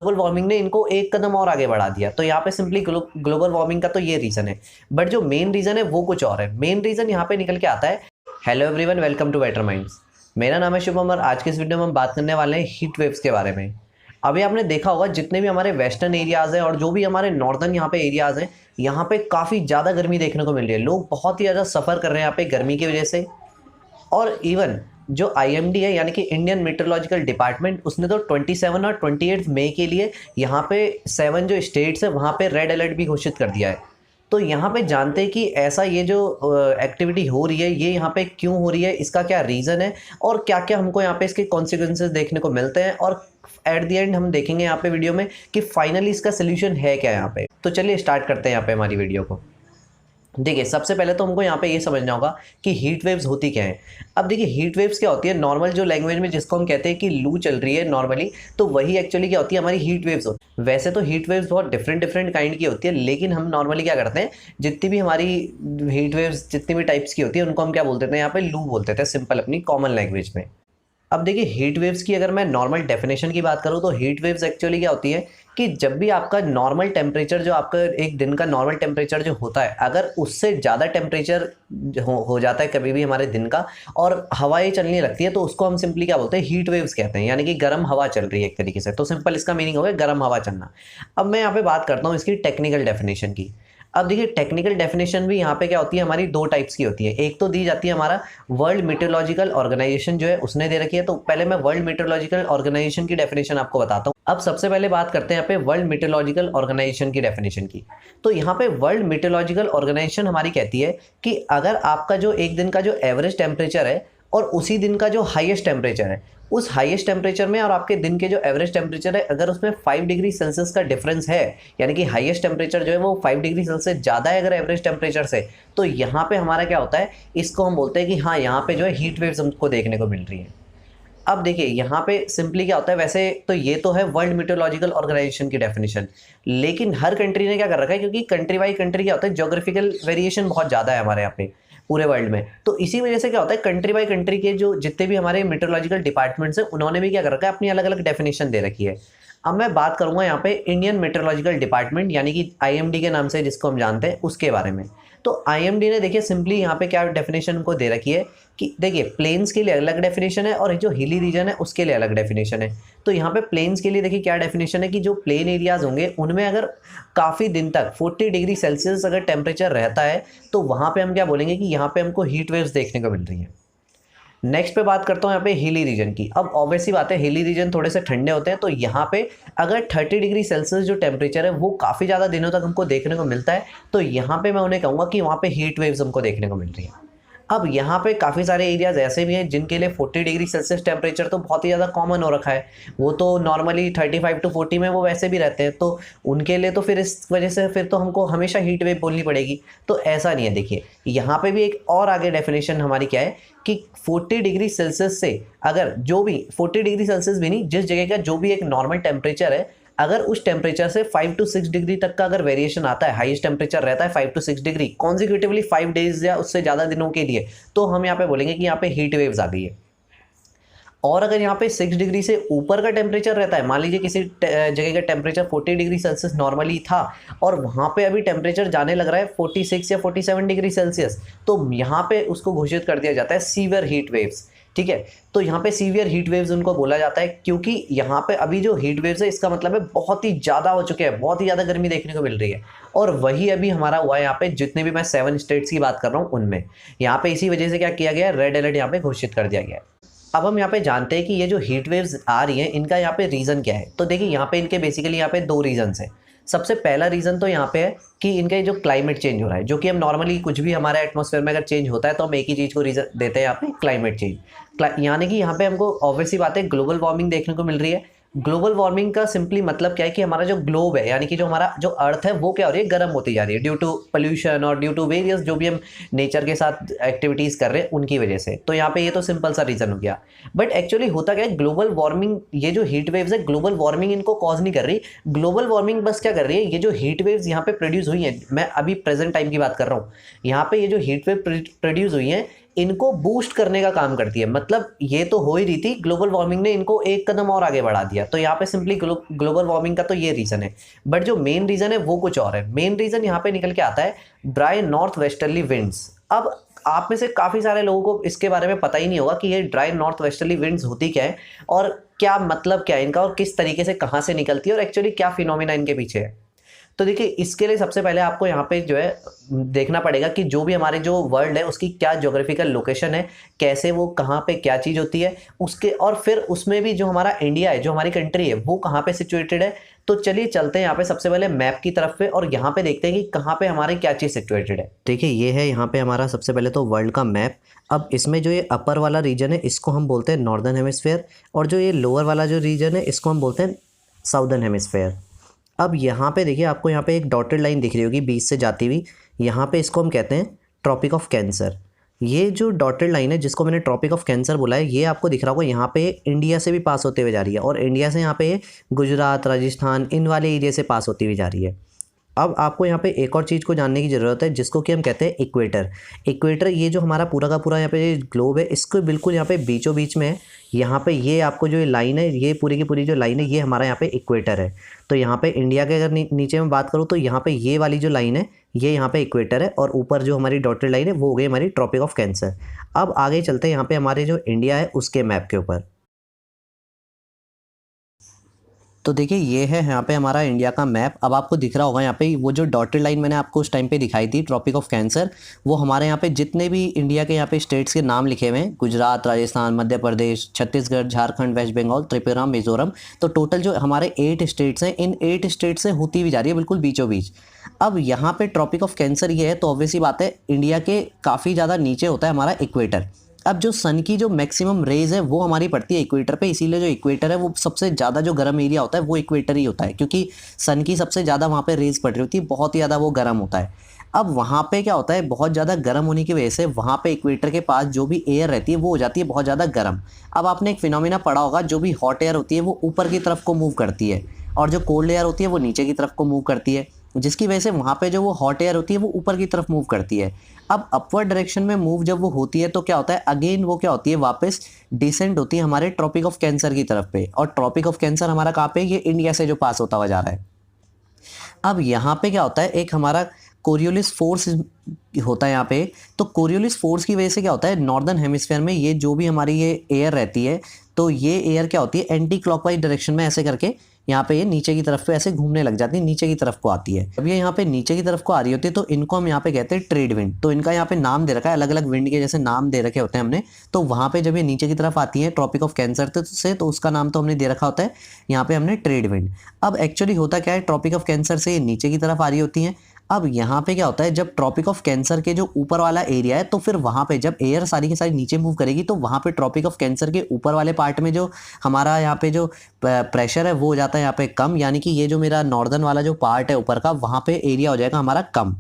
Global warming ने इनको एक कदम और आगे बढ़ा दिया। तो यहाँ पे सिंपली ग्लोबल वार्मिंग का तो ये रीजन है, बट जो मेन रीजन है वो कुछ और है। मेन रीजन यहाँ पे निकल के आता है। Hello everyone, welcome to Better Minds. मेरा नाम है शुभम और आज के इस वीडियो में हम बात करने वाले हैं हीट वेव्स के बारे में। अभी आपने देखा होगा जितने भी हमारे वेस्टर्न एरियाज हैं और जो भी हमारे नॉर्दर्न यहाँ पे एरियाज हैं, यहाँ पे काफ़ी ज़्यादा गर्मी देखने को मिल रही है। लोग बहुत ही ज़्यादा सफ़र कर रहे हैं यहाँ पे गर्मी की वजह से। और इवन जो आईएमडी है यानी कि इंडियन मेट्रोलॉजिकल डिपार्टमेंट, उसने तो 27 और 28 मई के लिए यहाँ पे 7 जो स्टेट्स है वहाँ पे रेड अलर्ट भी घोषित कर दिया है। तो यहाँ पे जानते हैं कि ऐसा ये जो एक्टिविटी हो रही है ये यहाँ पे क्यों हो रही है, इसका क्या रीज़न है और क्या क्या हमको यहाँ पे इसके कॉन्सिक्वेंसेस देखने को मिलते हैं, और एट द एंड हम देखेंगे यहाँ पे वीडियो में कि फाइनली इसका सोल्यूशन है क्या यहाँ पे। तो चलिए स्टार्ट करते हैं यहाँ पे हमारी वीडियो को। देखिए, सबसे पहले तो हमको यहाँ पे ये समझना होगा कि हीट वेव्स होती क्या है। अब देखिए, हीट वेव्स क्या होती है, नॉर्मल जो लैंग्वेज में जिसको हम कहते हैं कि लू चल रही है नॉर्मली, तो वही एक्चुअली क्या होती है, हमारी हीट वेव्स होती है। वैसे तो हीट वेव्स बहुत डिफरेंट काइंड की होती है, लेकिन हम नॉर्मली क्या करते हैं, जितनी भी हमारी हीट वेव्स जितनी भी टाइप्स की होती है उनको हम क्या बोलते हैं, यहाँ पे लू बोलते थे सिंपल अपनी कॉमन लैंग्वेज में। अब देखिए, हीट वेव्स की अगर मैं नॉर्मल डेफिनेशन की बात करूँ तो हीट वेव्स एक्चुअली क्या होती है कि जब भी आपका नॉर्मल टेम्परेचर, जो आपका एक दिन का नॉर्मल टेम्परेचर जो होता है, अगर उससे ज़्यादा टेम्परेचर हो जाता है कभी भी हमारे दिन का और हवाएं चलने लगती है, तो उसको हम सिंपली क्या बोलते हैं, हीट वेव्स कहते हैं। यानी कि गर्म हवा चल रही है एक तरीके से, तो सिंपल इसका मीनिंग हो गया गर्म हवा चलना। अब मैं यहाँ पे बात करता हूँ इसकी टेक्निकल डेफिनेशन की। अब देखिए, टेक्निकल डेफिनेशन भी यहाँ पे क्या होती है, हमारी दो टाइप्स की होती है। एक तो दी जाती है हमारा वर्ल्ड मीटरोलॉजिकल ऑर्गेनाइजेशन जो है उसने दे रखी है। तो पहले मैं वर्ल्ड मीटरोलॉजिकल ऑर्गेनाइजेशन की डेफिनेशन आपको बताता हूँ। अब सबसे पहले बात करते हैं यहाँ पे वर्ल्ड मीटरोलॉजिकल ऑर्गेनाइजेशन की डेफिनेशन की। तो यहाँ पे वर्ल्ड मीटरोलॉजिकल ऑर्गेनाइजेशन हमारी कहती है कि अगर आपका जो एक दिन का जो एवरेज टेम्परेचर है और उसी दिन का जो हाईएस्ट टेम्परेचर है, उस हाईएस्ट टेम्परेचर में और आपके दिन के जो एवरेज टेम्परेचर है, अगर उसमें 5 डिग्री सेल्सियस का डिफरेंस है, यानी कि हाईएस्ट टेम्परेचर जो है वो 5 डिग्री सेल्सियस ज़्यादा है अगर एवरेज टेम्परेचर से, तो यहाँ पे हमारा क्या होता है, इसको हम बोलते हैं कि हाँ, यहाँ पे जो है हीट वेव्स हमको देखने को मिल रही है। अब देखिए, यहाँ पे सिंपली क्या होता है, वैसे तो ये तो है वर्ल्ड मीटरोलॉजिकल ऑर्गेनाइजेशन की डेफिनेशन, लेकिन हर कंट्री ने क्या कर रखा है, क्योंकि कंट्री बाई कंट्री क्या होता है, ज्योग्राफिकल वेरिएशन बहुत ज़्यादा है हमारे यहाँ पे पूरे वर्ल्ड में। तो इसी वजह से क्या होता है, कंट्री बाई कंट्री के जो जितने भी हमारे मीटरोलॉजिकल डिपार्टमेंट्स हैं उन्होंने भी क्या कर रखा है, अपनी अलग अलग डेफिनेशन दे रखी है। अब मैं बात करूंगा यहाँ पे इंडियन मेट्रोलॉजिकल डिपार्टमेंट यानी कि आईएमडी के नाम से जिसको हम जानते हैं उसके बारे में। तो आईएमडी ने देखिए सिंपली यहाँ पे क्या डेफिनेशन उनको दे रखी है कि देखिए, प्लेन्स के लिए अलग डेफिनेशन है और जो हिली रीजन है उसके लिए अलग डेफिनेशन है। तो यहाँ पे प्लेन्स के लिए देखिए क्या डेफिनेशन है कि जो प्लेन एरियाज होंगे उनमें अगर काफ़ी दिन तक 40 डिग्री सेल्सियस अगर टेम्परेचर रहता है, तो वहाँ पे हम क्या बोलेंगे कि यहाँ पे हमको हीट वेव्स देखने को मिल रही है। नेक्स्ट पे बात करता हूँ यहाँ पे हिली रीजन की। अब ऑब्वियसली बात है, हिली रीजन थोड़े से ठंडे होते हैं, तो यहाँ पे अगर 30 डिग्री सेल्सियस जो टेम्परेचर है वो काफ़ी ज़्यादा दिनों तक हमको देखने को मिलता है, तो यहाँ पे मैं उन्हें कहूँगा कि वहाँ पे हीट वेव्स हमको देखने को मिल रही है। अब यहाँ पे काफ़ी सारे एरियाज ऐसे भी हैं जिनके लिए 40 डिग्री सेल्सियस टेम्परेचर तो बहुत ही ज़्यादा कॉमन हो रखा है, वो तो नॉर्मली 35 to 40 में वो वैसे भी रहते हैं, तो उनके लिए तो फिर इस वजह से फिर तो हमको हमेशा हीट वेव बोलनी पड़ेगी। तो ऐसा नहीं है। देखिए, यहाँ पे भी एक और आगे डेफिनेशन हमारी क्या है कि 40 डिग्री सेल्सियस से अगर जो भी 40 डिग्री सेल्सियस भी नहीं, जिस जगह का जो भी एक नॉर्मल टेम्परेचर है, अगर उस टेम्परेचर से 5 to 6 डिग्री तक का अगर वेरिएशन आता है, हाईएस्ट टेम्परेचर रहता है 5 to 6 डिग्री कॉन्जिक्यूटिवली 5 डेज या उससे ज़्यादा दिनों के लिए, तो हम यहाँ पे बोलेंगे कि यहाँ पे हीट वेव्स आ गई है। और अगर यहाँ पे 6 डिग्री से ऊपर का टेम्परेचर रहता है, मान लीजिए किसी जगह का टेम्परेचर 40 डिग्री सेल्सियस नॉर्मली था और वहाँ पे अभी टेम्परेचर जाने लग रहा है 46 या 47 डिग्री सेल्सियस, तो यहाँ पे उसको घोषित कर दिया जाता है सीवियर हीट वेव्स। ठीक है, तो यहाँ पे सीवियर हीट वेव्स उनको बोला जाता है, क्योंकि यहाँ पे अभी जो हीट वेव्स है इसका मतलब है बहुत ही ज़्यादा हो चुके हैं, बहुत ही ज़्यादा गर्मी देखने को मिल रही है। और वही अभी हमारा हुआ है यहाँ पे, जितने भी मैं 7 स्टेट्स की बात कर रहा हूँ उनमें यहाँ पे इसी वजह से क्या किया गया है, रेड अलर्ट यहाँ पे घोषित कर दिया गया है। अब हम यहाँ पे जानते हैं कि ये जो हीट वेव्स आ रही हैं इनका यहाँ पे रीज़न क्या है। तो देखिए, यहाँ पे इनके बेसिकली यहाँ पे 2 रीजन्स हैं। सबसे पहला रीज़न तो यहाँ पे है कि इनका जो क्लाइमेट चेंज हो रहा है, जो कि हम नॉर्मली कुछ भी हमारे एटमॉस्फेयर में अगर चेंज होता है तो हम एक ही चीज़ को रीज़न देते हैं यहाँ पे, क्लाइमेट चेंज। यानी कि यहाँ पे हमको ऑब्वियसली बात है ग्लोबल वार्मिंग देखने को मिल रही है। ग्लोबल वार्मिंग का सिंपली मतलब क्या है कि हमारा जो ग्लोब है यानी कि जो हमारा जो अर्थ है वो क्या हो रही है, गर्म होती जा रही है ड्यू टू पोल्यूशन और ड्यू टू वेरियस जो भी हम नेचर के साथ एक्टिविटीज़ कर रहे हैं उनकी वजह से। तो यहाँ पे ये तो सिंपल सा रीज़न हो गया। बट एक्चुअली होता क्या है, ग्लोबल वार्मिंग, ये जो हीट वेव्स है ग्लोबल वार्मिंग इनको कॉज नहीं कर रही। ग्लोबल वार्मिंग बस क्या कर रही है, ये जो हीट वेव्स यहाँ पे प्रोड्यूस हुई हैं, मैं अभी प्रेजेंट टाइम की बात कर रहा हूँ, यहाँ पे ये जो हीट वेव प्रोड्यूस हुई हैं इनको बूस्ट करने का काम करती है। मतलब ये तो हो ही रही थी, ग्लोबल वार्मिंग ने इनको एक कदम और आगे बढ़ा दिया। तो यहाँ पे सिंपली ग्लोबल वार्मिंग का तो ये रीजन है, बट जो मेन रीजन है वो कुछ और है। मेन रीजन यहाँ पे निकल के आता है ड्राई नॉर्थ वेस्टर्ली विंड्स। अब आप में से काफ़ी सारे लोगों को इसके बारे में पता ही नहीं होगा कि ये ड्राई नॉर्थ वेस्टर्ली विंड्स होती क्या है और क्या मतलब क्या है इनका और किस तरीके से कहाँ से निकलती है और एक्चुअली क्या फिनोमिना इनके पीछे है। तो देखिए, इसके लिए सबसे पहले आपको यहाँ पे जो है देखना पड़ेगा कि जो भी हमारे जो वर्ल्ड है उसकी क्या ज्योग्राफिकल लोकेशन है, कैसे वो कहाँ पे क्या चीज़ होती है उसके, और फिर उसमें भी जो हमारा इंडिया है, जो हमारी कंट्री है, वो कहाँ पे सिचुएटेड है। तो चलिए चलते हैं यहाँ पे सबसे पहले मैप की तरफ पे और यहाँ पे देखते हैं कि कहाँ पे हमारी क्या चीज़ सिचुएटेड है। देखिए, ये है यहाँ पे हमारा सबसे पहले तो वर्ल्ड का मैप। अब इसमें जो ये अपर वाला रीजन है इसको हम बोलते हैं नॉर्दर्न हेमिस्फेयर, और जो ये लोअर वाला जो रीजन है इसको हम बोलते हैं साउदर्न हेमिस्फेयर। अब यहाँ पे देखिए, आपको यहाँ पे एक डॉटेड लाइन दिख रही होगी बीच से जाती हुई, यहाँ पे इसको हम कहते हैं ट्रॉपिक ऑफ कैंसर। ये जो डॉटेड लाइन है जिसको मैंने ट्रॉपिक ऑफ कैंसर बोला है, ये आपको दिख रहा होगा यहाँ पे इंडिया से भी पास होते हुए जा रही है, और इंडिया से यहाँ पे गुजरात, राजस्थान, इन वाले एरिया से पास होती हुई जा रही है। अब आपको यहाँ पे एक और चीज़ को जानने की ज़रूरत है जिसको कि हम कहते हैं इक्वेटर। इक्वेटर, ये जो हमारा पूरा का पूरा यहाँ पे ग्लोब है, इसको बिल्कुल यहाँ पे बीचों बीच में है। यहाँ पे ये आपको जो लाइन है, ये पूरी की पूरी जो लाइन है, ये हमारा यहाँ पे इक्वेटर है। तो यहाँ पे इंडिया के अगर नीचे में बात करूँ तो यहाँ पे ये वाली जो लाइन है ये यहाँ पे इक्वेटर है, और ऊपर जो हमारी डॉटेड लाइन है वो हो गई हमारी ट्रॉपिक ऑफ कैंसर। अब आगे चलते हैं यहाँ पे हमारे जो इंडिया है उसके मैप के ऊपर। तो देखिए, ये है यहाँ पे हमारा इंडिया का मैप। अब आपको दिख रहा होगा यहाँ पे वो जो डॉटेड लाइन मैंने आपको उस टाइम पे दिखाई थी ट्रॉपिक ऑफ कैंसर, वो हमारे यहाँ पे जितने भी इंडिया के यहाँ पे स्टेट्स के नाम लिखे हुए हैं, गुजरात, राजस्थान, मध्य प्रदेश, छत्तीसगढ़, झारखंड, वेस्ट बंगाल, त्रिपुरा, मिजोरम, तो टोटल जो हमारे 8 स्टेट्स हैं, इन 8 स्टेट से होती हुई जा रही है बिल्कुल बीचों बीच। अब यहाँ पे ट्रॉपिक ऑफ कैंसर ये है, तो ऑब्वियसली बात है इंडिया के काफ़ी ज़्यादा नीचे होता है हमारा इक्वेटर। अब जो सन की जो मैक्सिमम रेज है वो हमारी पड़ती है इक्वेटर पे, इसीलिए जो इक्वेटर है वो सबसे ज़्यादा जो गर्म एरिया होता है वो इक्वेटर ही होता है, क्योंकि सन की सबसे ज़्यादा वहाँ पे रेज पड़ रही होती है, बहुत ही ज़्यादा वो गर्म होता है। अब वहाँ पे क्या होता है, बहुत ज़्यादा गर्म होने की वजह से वहाँ पे इक्वेटर के पास जो भी एयर रहती है वो हो जाती है बहुत ज़्यादा गर्म। अब आपने एक फिनोमिना पढ़ा होगा, जो भी हॉट एयर होती है वो ऊपर की तरफ को मूव करती है, और जो कोल्ड एयर होती है वो नीचे की तरफ को मूव करती है, जिसकी वजह से वहाँ पे जो वो हॉट एयर होती है वो ऊपर की तरफ मूव करती है। अब अपवर्ड डायरेक्शन में मूव जब वो होती है तो क्या होता है, अगेन वो क्या होती है, वापस डिसेंड होती है हमारे ट्रॉपिक ऑफ कैंसर की तरफ पे। और ट्रॉपिक ऑफ कैंसर हमारा कहाँ पे, ये इंडिया से जो पास होता हुआ जा रहा है। अब यहाँ पे क्या होता है, एक हमारा कोरियोलिस फोर्स होता है यहाँ पे। तो कोरियोलिस फोर्स की वजह से क्या होता है, नॉर्दर्न हेमिस्फीयर में ये जो भी हमारी ये एयर रहती है, तो ये एयर क्या होती है, एंटी क्लॉकवाइज डायरेक्शन में ऐसे करके यहाँ पे ये नीचे की तरफ पे ऐसे घूमने लग जाती है, नीचे की तरफ को आती है। अब ये यहाँ पे नीचे की तरफ को आ रही होती है तो इनको हम यहाँ पे कहते हैं ट्रेड विंड। तो इनका यहाँ पे नाम दे रखा है, अलग अलग विंड के जैसे नाम दे रखे होते हैं हमने। तो वहाँ पे जब ये नीचे की तरफ आती है ट्रॉपिक ऑफ कैंसर से, तो उसका नाम तो हमने दे रखा होता है यहाँ पे हमने ट्रेड विंड। अब एक्चुअली होता क्या है, ट्रॉपिक ऑफ कैंसर से ये नीचे की तरफ आ रही होती हैं। अब यहाँ पे क्या होता है, जब ट्रॉपिक ऑफ कैंसर के जो ऊपर वाला एरिया है, तो फिर वहाँ पे जब एयर सारी की सारी नीचे मूव करेगी तो वहाँ पे ट्रॉपिक ऑफ कैंसर के ऊपर वाले पार्ट में जो हमारा यहाँ पे जो प्रेशर है वो हो जाता है यहाँ पे कम, यानी कि ये जो मेरा नॉर्दर्न वाला जो पार्ट है ऊपर का, वहाँ पे एरिया हो जाएगा हमारा कम,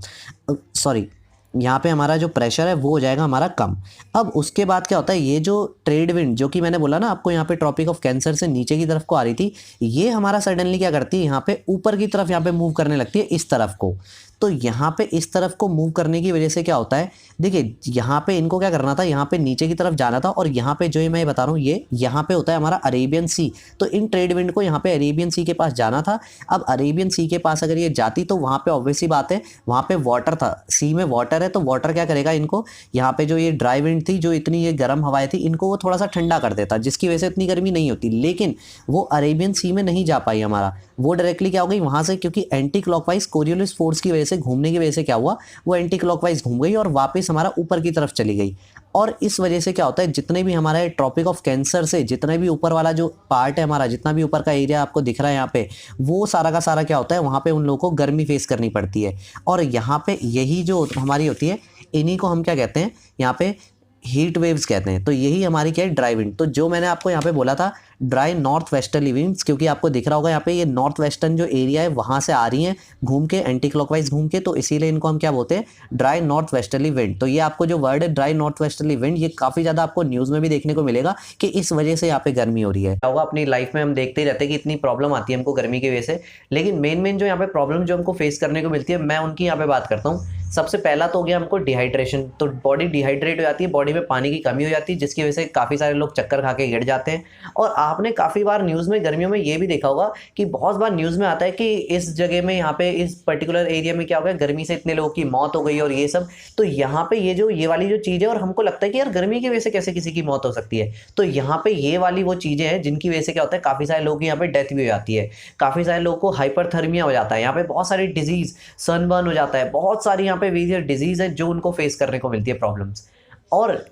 सॉरी यहाँ पे हमारा जो प्रेशर है वो हो जाएगा हमारा कम। अब उसके बाद क्या होता है, ये जो ट्रेड विंड जो कि मैंने बोला ना आपको यहाँ पे ट्रॉपिक ऑफ कैंसर से नीचे की तरफ को आ रही थी, ये हमारा सडनली क्या करती है, यहाँ पे ऊपर की तरफ यहाँ पे मूव करने लगती है इस तरफ को। तो यहाँ पे इस तरफ को मूव करने की वजह से क्या होता है, देखिए यहाँ पे इनको क्या करना था, यहाँ पे नीचे की तरफ जाना था, और यहाँ पे जो मैं बता रहा हूँ ये यहाँ पे होता है हमारा अरेबियन सी। तो इन ट्रेड विंड को यहाँ पे अरेबियन सी के पास जाना था। अब अरेबियन सी के पास अगर ये जाती तो वहाँ पे ऑब्वियसली बात है, वहाँ पे वाटर था, सी में वाटर है, तो वाटर क्या करेगा इनको, यहाँ पे जो ये ड्राई विंड थी, जो इतनी ये गर्म हवाएं थी, इनको वो थोड़ा सा ठंडा कर देता, जिसकी वजह से इतनी गर्मी नहीं होती। लेकिन वो अरेबियन सी में नहीं जा पाई हमारा, वो डायरेक्टली क्या हो गई वहाँ से, क्योंकि एंटी क्लॉकवाइज कोरियोलिस फोर्स की वजह से, घूमने की वजह से क्या हुआ, वो एंटी क्लॉकवाइज घूम गई और वापस हमारा ऊपर की तरफ चली गई। और इस वजह से क्या होता है, जितने भी हमारे ट्रॉपिक ऑफ कैंसर से जितने भी ऊपर वाला जो पार्ट है हमारा, जितना भी ऊपर का एरिया आपको दिख रहा है यहाँ पे, वो सारा का सारा क्या होता है, वहाँ पे उन लोगों को गर्मी फेस करनी पड़ती है। और यहाँ पे यही जो हमारी होती है, इन्हीं को हम क्या कहते हैं, यहाँ पे हीट वेव्स कहते हैं। तो यही हमारी क्या है, ड्राई विंड। तो जो मैंने आपको यहाँ पे बोला था ड्राई नॉर्थ वेस्टर्ली विंड्स, क्योंकि आपको दिख रहा होगा यहाँ पे ये नॉर्थ वेस्टर्न जो एरिया है वहाँ से आ रही हैं घूम के, एंटी क्लॉकवाइज घूम के, तो इसीलिए इनको हम क्या बोलते हैं, ड्राई नॉर्थ वेस्टर्ली विंड। तो ये आपको जो वर्ड है ड्राई नॉर्थ वेस्टर्ली विंड, ये काफ़ी ज़्यादा आपको न्यूज़ में भी देखने को मिलेगा कि इस वजह से यहाँ पे गर्मी हो रही है। होगा अपनी लाइफ में हम देखते ही रहते हैं कि इतनी प्रॉब्लम आती है हमको गर्मी की वजह से, लेकिन मेन जो यहाँ पे प्रॉब्लम जो हमको फेस करने को मिलती है, मैं उनकी यहाँ पे बात करता हूँ। सबसे पहला तो हो गया हमको डिहाइड्रेशन। तो बॉडी डिहाइड्रेट हो जाती है, बॉडी में पानी की कमी हो जाती है, जिसकी वजह से काफ़ी सारे लोग चक्कर खा के गिर जाते हैं। और आपने काफ़ी बार न्यूज़ में गर्मियों में ये भी देखा होगा कि बहुत बार न्यूज़ में आता है कि इस जगह में, यहाँ पे इस पर्टिकुलर एरिया में क्या हो गया, गर्मी से इतने लोगों की मौत हो गई और ये सब। तो यहाँ पे ये वाली जो चीज़ है, और हमको लगता है कि यार गर्मी की वजह से कैसे किसी की मौत हो सकती है। तो यहाँ पे ये वाली वो चीज़ें हैं जिनकी वजह से क्या होता है, काफ़ी सारे लोगों की यहाँ पे डेथ भी हो जाती है, काफ़ी सारे लोगों को हाइपरथर्मिया हो जाता है, यहाँ पे बहुत सारी डिजीज़, सनबर्न हो जाता है, बहुत सारी यहाँ पे वेरियस डिजीज़ है जो उनको फेस करने को मिलती है प्रॉब्लम्स। और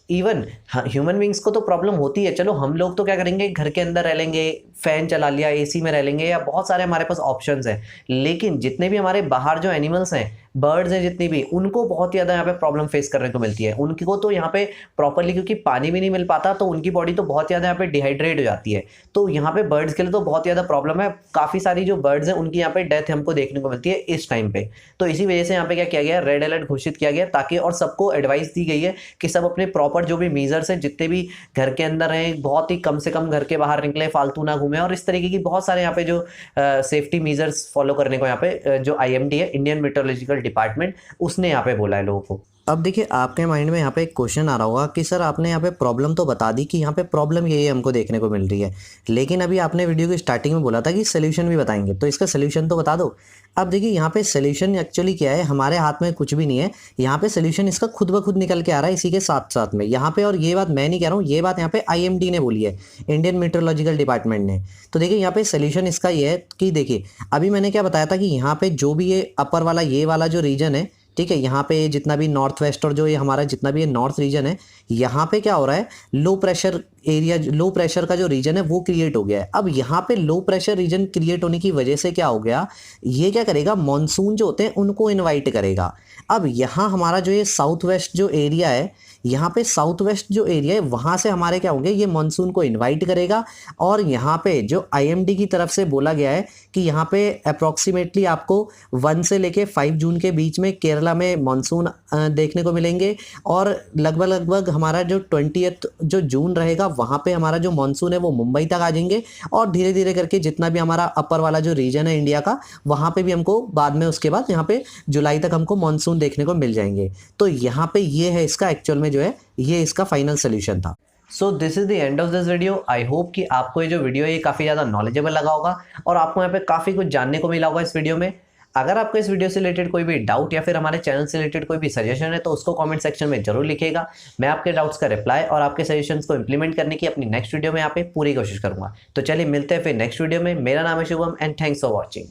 इवन ह्यूमन बींग्स को तो प्रॉब्लम होती है। चलो हम लोग तो क्या करेंगे, घर के अंदर रह लेंगे, फैन चला लिया, एसी में रह लेंगे, या बहुत सारे हमारे पास ऑप्शंस हैं। लेकिन जितने भी हमारे बाहर जो एनिमल्स हैं, बर्ड्स हैं जितनी भी, उनको बहुत ज़्यादा यहाँ पे प्रॉब्लम फेस करने को मिलती है। उनको तो यहाँ पे प्रॉपरली क्योंकि पानी भी नहीं मिल पाता, तो उनकी बॉडी तो बहुत ज़्यादा यहाँ पे डिहाइड्रेट हो जाती है। तो यहाँ पे बर्ड्स के लिए तो बहुत ज़्यादा प्रॉब्लम है। काफ़ी सारी जो बर्ड्स हैं उनकी यहाँ पे डेथ हमको देखने को मिलती है इस टाइम पे। तो इसी वजह से यहाँ पे क्या किया गया, रेड अलर्ट घोषित किया गया, ताकि और सबको एडवाइस दी गई है कि सब अपने प्रॉपर जो भी मेजर्स हैं, जितने भी घर के अंदर हैं, बहुत ही कम से कम घर के बाहर निकले, फालतू ना घूमे, और इस तरीके की बहुत सारे यहाँ पे जो सेफ्टी मेजर्स फॉलो करने को यहाँ पे जो IMD है, इंडियन मेट्रोलॉजिकल डिपार्टमेंट, उसने यहाँ पे बोला है लोगों को। अब देखिए आपके माइंड में यहाँ पे एक क्वेश्चन आ रहा होगा कि सर आपने यहाँ पे प्रॉब्लम तो बता दी कि यहाँ पे प्रॉब्लम ये हमको देखने को मिल रही है, लेकिन अभी आपने वीडियो की स्टार्टिंग में बोला था कि सोल्यूशन भी बताएंगे, तो इसका सोल्यूशन तो बता दो। अब देखिए यहाँ पे सोल्यूशन एक्चुअली क्या है, हमारे हाथ में कुछ भी नहीं है। यहाँ पे सोल्यूशन इसका खुद ब खुद निकल के आ रहा है इसी के साथ साथ में यहाँ पे। और ये बात मैं नहीं कह रहा हूँ, ये बात यहाँ पे IMD ने बोली है, इंडियन मेट्रोलॉजिकल डिपार्टमेंट ने। तो देखिए यहाँ पे सोल्यूशन इसका ये है कि देखिए अभी मैंने क्या बताया था कि यहाँ पे जो भी ये अपर वाला ये वाला जो रीजन है, ठीक है, यहाँ पे जितना भी नॉर्थ वेस्ट और जो ये हमारा जितना भी ये नॉर्थ रीजन है, यहाँ पे क्या हो रहा है, low pressure area, low pressure का जो रीजन है वो क्रिएट हो गया है। अब यहाँ पे लो प्रेशर रीजन क्रिएट होने की वजह से क्या हो गया, ये क्या करेगा, मॉनसून जो होते हैं उनको इन्वाइट करेगा। अब यहाँ हमारा जो ये साउथ वेस्ट जो एरिया है, यहाँ पे साउथ वेस्ट जो एरिया है वहाँ से हमारे क्या होंगे, ये मॉनसून को इनवाइट करेगा। और यहाँ पे जो IMD की तरफ से बोला गया है कि यहाँ पे अप्रॉक्सीमेटली आपको 1 से लेके 5 जून के बीच में केरला में मॉनसून देखने को मिलेंगे। और लगभग हमारा जो 20th जो जून रहेगा वहाँ पे हमारा जो मॉनसून है वो मुंबई तक आ जाएंगे। और धीरे धीरे करके जितना भी हमारा अपर वाला जो रीजन है इंडिया का, वहाँ पे भी हमको बाद में उसके बाद यहाँ पे जुलाई तक हमको मॉनसून देखने को मिल जाएंगे। तो यहाँ पे ये है इसका एक्चुअल में जो है ये इसका फाइनल सोल्यूशन था। So this is the end of this video. I hope कि आपको ये जो वीडियो है ये काफ़ी ज़्यादा नॉलेजेबल लगा होगा और आपको यहाँ पे काफ़ी कुछ जानने को मिला होगा इस वीडियो में। अगर आपको इस वीडियो से रिलेटेड कोई भी डाउट या फिर हमारे चैनल से रिलेटेड कोई भी सजेशन है तो उसको कमेंट सेक्शन में जरूर लिखिएगा। मैं आपके डाउट्स का रिप्लाई और आपके सजेशंस को इंप्लीमेंट करने की अपनी नेक्स्ट वीडियो में यहाँ पे पूरी कोशिश करूंगा। तो चलिए मिलते हैं फिर नेक्स्ट वीडियो में। मेरा नाम है Shubham and thanks for watching.